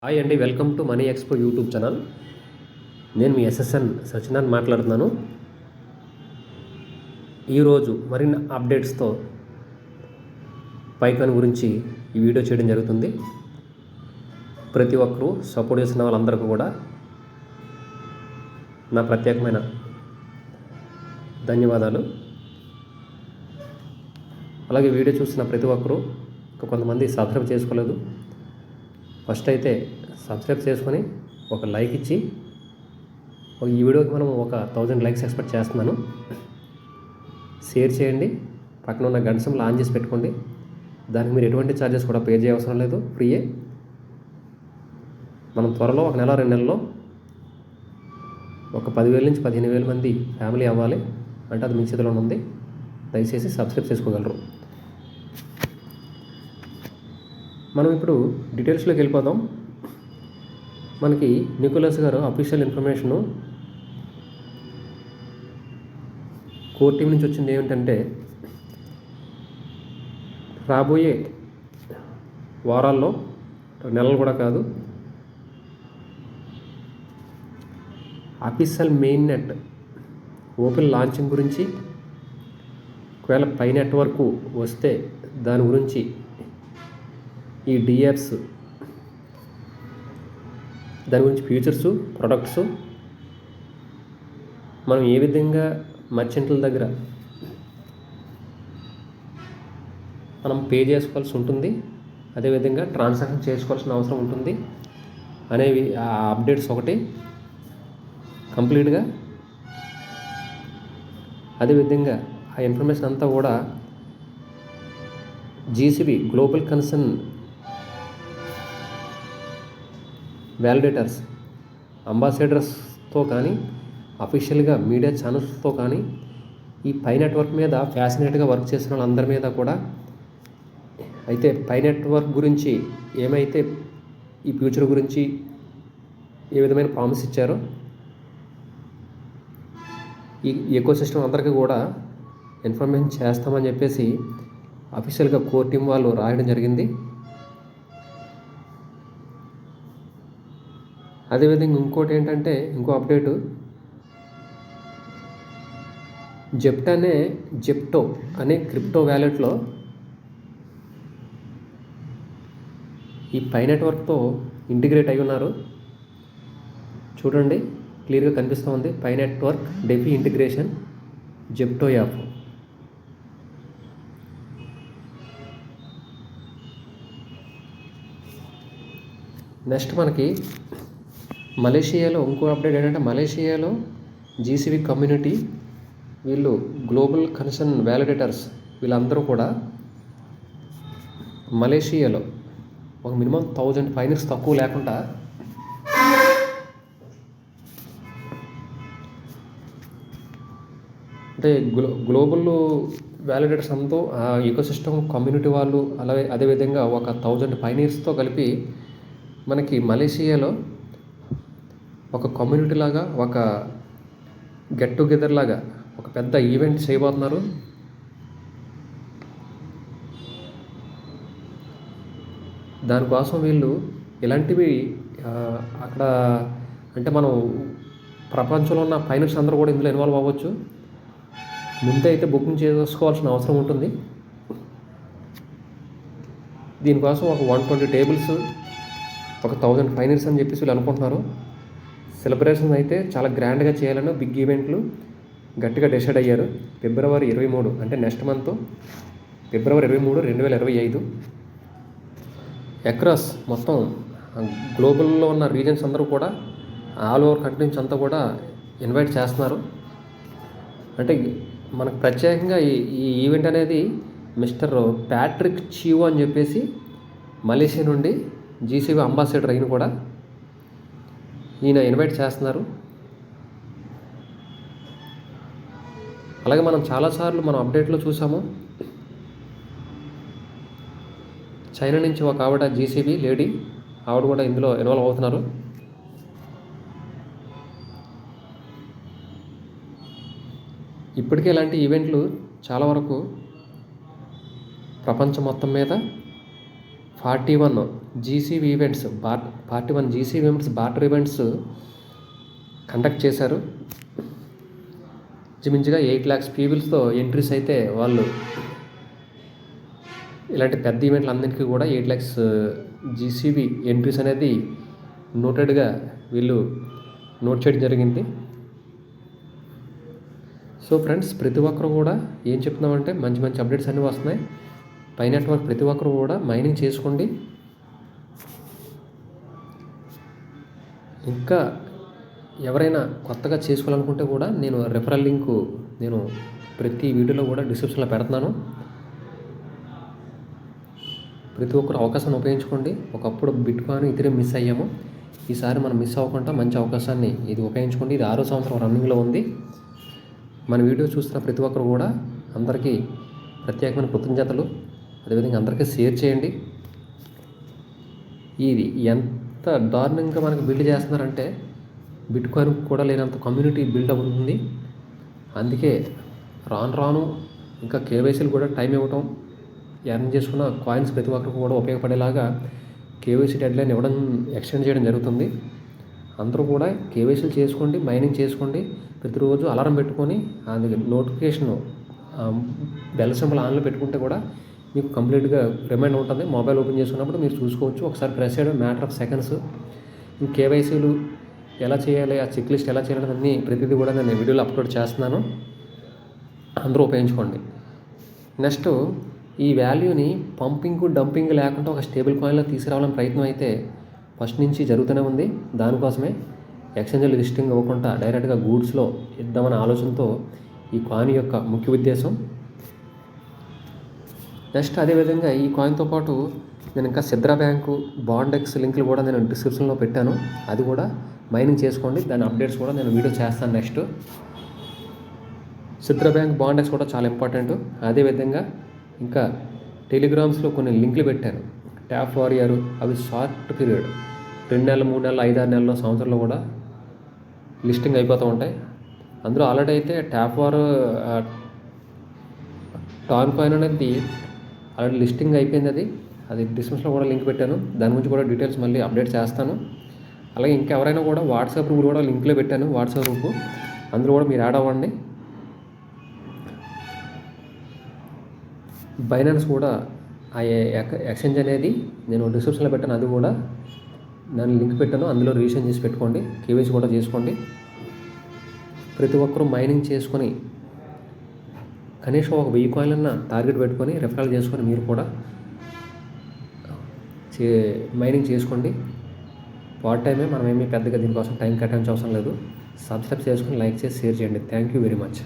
Hi అండి, welcome to money expo YouTube channel. నేను మీ SSN సచినాన్ మాట్లాడుతున్నాను. ఈరోజు మరిన్ని అప్డేట్స్తో పైకాన్ గురించి ఈ వీడియో చేయడం జరుగుతుంది. ప్రతి ఒక్కరూ సపోర్ట్ చేసిన వాళ్ళందరికీ కూడా నా ప్రత్యేకమైన ధన్యవాదాలు. అలాగే వీడియో చూస్తున్న ప్రతి ఒక్కరూ కొంతమంది సబ్స్క్రైబ్ చేసుకోలేదు. ఫస్ట్ అయితే సబ్స్క్రైబ్ చేసుకొని ఒక లైక్ ఇచ్చి, ఈ వీడియోకి మనం 1000 లైక్స్ ఎక్స్పెక్ట్ చేస్తున్నాను. షేర్ చేయండి. పక్కన ఉన్న గంట సింబల్ ఆన్ చేసి పెట్టుకోండి. దానికి మీరు ఎటువంటి ఛార్జెస్ కూడా పే చేయవసరం లేదు, ఫ్రీయే. మనం త్వరలో 1 నెల 2 నెలల్లో 10,000 నుంచి 15,000 మంది ఫ్యామిలీ అవ్వాలి. అంటే అది మీ చేతిలోనే ఉంది. దయచేసి సబ్స్క్రైబ్ చేసుకోగలరు. మనం ఇప్పుడు డీటెయిల్స్లోకి వెళ్ళిపోదాం. మనకి నికోలస్ గారు అఫీషియల్ ఇన్ఫర్మేషను కోర్ టీం నుంచి వచ్చింది ఏమిటంటే, రాబోయే వారాల్లో, నెలలు కూడా కాదు, official main net open launching గురించి, ఒకవేళ పై నెట్వర్క్ వస్తే దాని గురించి, ఈ డియాప్స్ దాని గురించి ఫీచర్స్, ప్రొడక్ట్స్, మనం ఏ విధంగా మర్చెంట్ల దగ్గర మనం పే చేసుకోవాల్సి ఉంటుంది, అదేవిధంగా ట్రాన్సాక్షన్ చేసుకోవాల్సిన అవసరం ఉంటుంది అనేవి ఆ అప్డేట్స్ ఒకటి కంప్లీట్గా. అదేవిధంగా ఆ ఇన్ఫర్మేషన్ అంతా కూడా జీసీబీ గ్లోబల్ కన్సర్న్ వ్యాలిడేటర్స్, అంబాసిడర్స్తో కానీ, అఫీషియల్గా మీడియా ఛానల్స్తో కానీ, ఈ పై నెట్వర్క్ మీద ఫ్యాసినేట్గా వర్క్ చేసిన వాళ్ళందరి మీద కూడా, అయితే పై నెట్వర్క్ గురించి ఏమైతే ఈ ఫ్యూచర్ గురించి ఏ విధమైన ప్రామిస్ ఇచ్చారో, ఈ ఎకోసిస్టమ్ అందరికీ కూడా ఇన్ఫర్మేషన్ చేస్తామని చెప్పేసి అఫీషియల్గా కోర్ టీం వాళ్ళు రాయడం జరిగింది. అదేవిధంగా ఇంకోటి ఏంటంటే, ఇంకో అప్డేటు, జెప్టో అనే క్రిప్టో వ్యాలెట్లో ఈ పై నెట్వర్క్తో ఇంటిగ్రేట్ అయి ఉన్నారు. చూడండి, క్లియర్గా కనిపిస్తూ ఉంది. Pi network DeFi integration Zepto app. Next మనకి మలేషియాలో ఇంకో అప్డేట్ ఏంటంటే, మలేషియాలో జీసీబీ కమ్యూనిటీ, వీళ్ళు గ్లోబల్ కన్సర్న్ వ్యాలిడేటర్స్, వీళ్ళందరూ కూడా మలేషియాలో ఒక మినిమం 1000 ఫైనల్స్ తక్కువ లేకుండా అంటే గ్లోబల్ వ్యాలిడేటర్స్ అంతా ఆ ఈకోసిస్టమ్ కమ్యూనిటీ వాళ్ళు, అలాగే అదేవిధంగా 1000 పైనీర్స్తో కలిపి మనకి మలేషియాలో ఒక కమ్యూనిటీ లాగా, ఒక గెట్ టుగెదర్ లాగా ఒక పెద్ద ఈవెంట్ చేయబోతున్నారు. దానికోసం వీళ్ళు ఇలాంటివి అక్కడ అంటే మనం ప్రపంచంలో ఉన్న ఫైనల్స్ అందరూ కూడా ఇందులో ఇన్వాల్వ్ అవ్వచ్చు. ముందే అయితే బుకింగ్ చేసుకోవాల్సిన అవసరం ఉంటుంది. దీనికోసం ఒక 120 టేబుల్స్, ఒక 1000 ఫైనల్స్ అని చెప్పేసి వీళ్ళు అనుకుంటున్నారు. సెలబ్రేషన్ అయితే చాలా గ్రాండ్గా చేయాలని బిగ్ ఈవెంట్లు గట్టిగా డిసైడ్ అయ్యారు. ఫిబ్రవరి 23, అంటే నెక్స్ట్ మంత్ ఫిబ్రవరి 23, 2025 అక్రాస్ మొత్తం గ్లోబల్లో ఉన్న రీజన్స్ అందరూ కూడా, ఆల్ ఓవర్ కంట్రీ నుంచి అంతా కూడా ఇన్వైట్ చేస్తున్నారు. అంటే మనకు ప్రత్యేకంగా ఈ ఈవెంట్ అనేది మిస్టర్ ప్యాట్రిక్ చివో అని చెప్పేసి మలేషియా నుండి జీసీబీ అంబాసిడర్ అయిన కూడా ఈయన ఇన్వైట్ చేస్తున్నారు. అలాగే మనం చాలాసార్లు మనం అప్డేట్లో చూసాము, చైనా నుంచి ఒక ఆవిడ జీసీబీ లేడీ, ఆవిడ కూడా ఇందులో ఇన్వాల్వ్ అవుతున్నారు. ఇప్పటికే ఇలాంటి ఈవెంట్లు చాలా వరకు ప్రపంచం మొత్తం మీద 41 GCB events 41 GCB events barter events conduct చేశారు. ఇంచుమించుగా 8 lakhs పీపుల్స్తో ఎంట్రీస్ అయితే వాళ్ళు ఇలాంటి పెద్ద ఈవెంట్లు అన్నింటికీ కూడా 8 lakhs జీసీబీ ఎంట్రీస్ అనేది నోటెడ్గా వీళ్ళు నోట్ చేయడం జరిగింది. సో ఫ్రెండ్స్, ప్రతి ఒక్కరు కూడా ఏం చెప్తున్నామంటే మంచి మంచి అప్డేట్స్ అన్నీ వస్తున్నాయి. పై నెట్వర్క్ ప్రతి ఒక్కరు కూడా మైనింగ్ చేసుకోండి. ఇంకా ఎవరైనా కొత్తగా చేసుకోవాలనుకుంటే కూడా నేను రెఫరల్ లింకు నేను ప్రతి వీడియోలో కూడా డిస్క్రిప్షన్లో పెడుతున్నాను. ప్రతి ఒక్కరు అవకాశాన్ని ఉపయోగించుకోండి. ఒకప్పుడు బిట్కాయిన్ ఇథీరియం మిస్ అయ్యాము. ఈసారి మనం మిస్ అవ్వకుండా మంచి అవకాశాన్ని ఇది ఉపయోగించుకోండి. ఇది 6వ సంవత్సరం రన్నింగ్లో ఉంది. మన వీడియో చూస్తున్న ప్రతి ఒక్కరు కూడా అందరికీ ప్రత్యేకమైన కృతజ్ఞతలు. అదేవిధంగా అందరికీ షేర్ చేయండి. ఇది ఎంత దారుణంగా మనకి బిల్డ్ చేస్తున్నారంటే బిట్కాయిన్ కూడా లేనంత కమ్యూనిటీ బిల్డ్ అవుతుంది. అందుకే రాను ఇంకా కేవైసీలు కూడా టైం ఇవ్వటం, ఎర్న్ చేసుకున్న కాయిన్స్ ప్రతి ఒక్కరికి కూడా ఉపయోగపడేలాగా కేవైసీ డెడ్లైన్ ఇవ్వడం ఎక్స్టెండ్ చేయడం జరుగుతుంది. అందరూ కూడా కేవైసీలు చేసుకోండి, మైనింగ్ చేసుకోండి. ప్రతిరోజు అలారం పెట్టుకొని అది నోటిఫికేషన్ బెల్ సింబల్ ఆన్లో పెట్టుకుంటే కూడా మీకు కంప్లీట్గా రిమైండ్ ఉంటుంది. మొబైల్ ఓపెన్ చేసుకున్నప్పుడు మీరు చూసుకోవచ్చు. ఒకసారి ప్రెస్ చేయడం మ్యాటర్ ఆఫ్ సెకండ్స్. కేవైసీలు ఎలా చేయాలి, ఆ చెక్ లిస్ట్ ఎలా చేయాలి అన్నీ ప్రతిదీ కూడా నేను వీడియోలో అప్లోడ్ చేస్తున్నాను. అందరూ ఉపయోగించుకోండి. నెక్స్ట్, ఈ వాల్యూని పంపింగ్ డంపింగ్ లేకుండా ఒక స్టేబుల్ కాయిన్లో తీసుకురావాలని ప్రయత్నం అయితే ఫస్ట్ నుంచి జరుగుతూనే ఉంది. దానికోసమే ఎక్స్చేంజ్లో లిస్టింగ్ అవ్వకుండా డైరెక్ట్గా గూడ్స్లో ఇద్దామనే ఆలోచనతో ఈ కాయిన్ యొక్క ముఖ్య ఉద్దేశం. నెక్స్ట్, అదేవిధంగా ఈ కాయిన్తో పాటు నేను ఇంకా సిద్రా బ్యాంకు బాండెక్స్ లింకులు కూడా నేను డిస్క్రిప్షన్లో పెట్టాను. అది కూడా మైనింగ్ చేసుకోండి. దాని అప్డేట్స్ కూడా నేను వీడియో చేస్తాను. నెక్స్ట్, సిద్రా బ్యాంక్ బాండెక్స్ కూడా చాలా ఇంపార్టెంట్. అదేవిధంగా ఇంకా టెలిగ్రామ్స్లో కొన్ని లింకులు పెట్టాను. ట్యాప్ వారియర్, అవి షార్ట్ పీరియడ్ 2 నెలలు, 3 నెలలు, 5-6 నెలల్లో, సంవత్సరంలో కూడా లిస్టింగ్ అయిపోతూ ఉంటాయి. అందులో ఆల్రెడీ అయితే ట్యాప్ వార్ టాన్ కాయిన్ అనేది ఆల్రెడీ లిస్టింగ్ అయిపోయింది. అది డిస్క్రిప్షన్లో కూడా లింక్ పెట్టాను. దాని గురించి కూడా డీటెయిల్స్ మళ్ళీ అప్డేట్ చేస్తాను. అలాగే ఇంకెవరైనా కూడా వాట్సాప్ గ్రూప్ కూడా లింక్లో పెట్టాను. వాట్సాప్ గ్రూప్ అందులో కూడా మీరు యాడ్ అవ్వండి. బైనాన్స్ కూడా ఆ ఎక్స్చేంజ్ అనేది నేను డిస్క్రిప్షన్లో పెట్టాను. అది కూడా దాని లింక్ పెట్టాను. అందులో రిజిస్ట్రేషన్ చేసి పెట్టుకోండి. కేవైసీ కూడా చేసుకోండి. ప్రతి ఒక్కరూ మైనింగ్ చేసుకొని కనీసం ఒక 1000 కాయిన్లన్నా టార్గెట్ పెట్టుకొని రెఫరల్ చేసుకొని మీరు కూడా మైనింగ్ చేసుకోండి. పార్ట్ టైమే, మనం ఏమీ పెద్దగా దీనికోసం టైం కేటాయించే అవసరం లేదు. సబ్స్క్రైబ్ చేసుకొని లైక్ చేసి షేర్ చేయండి. Thank you very much.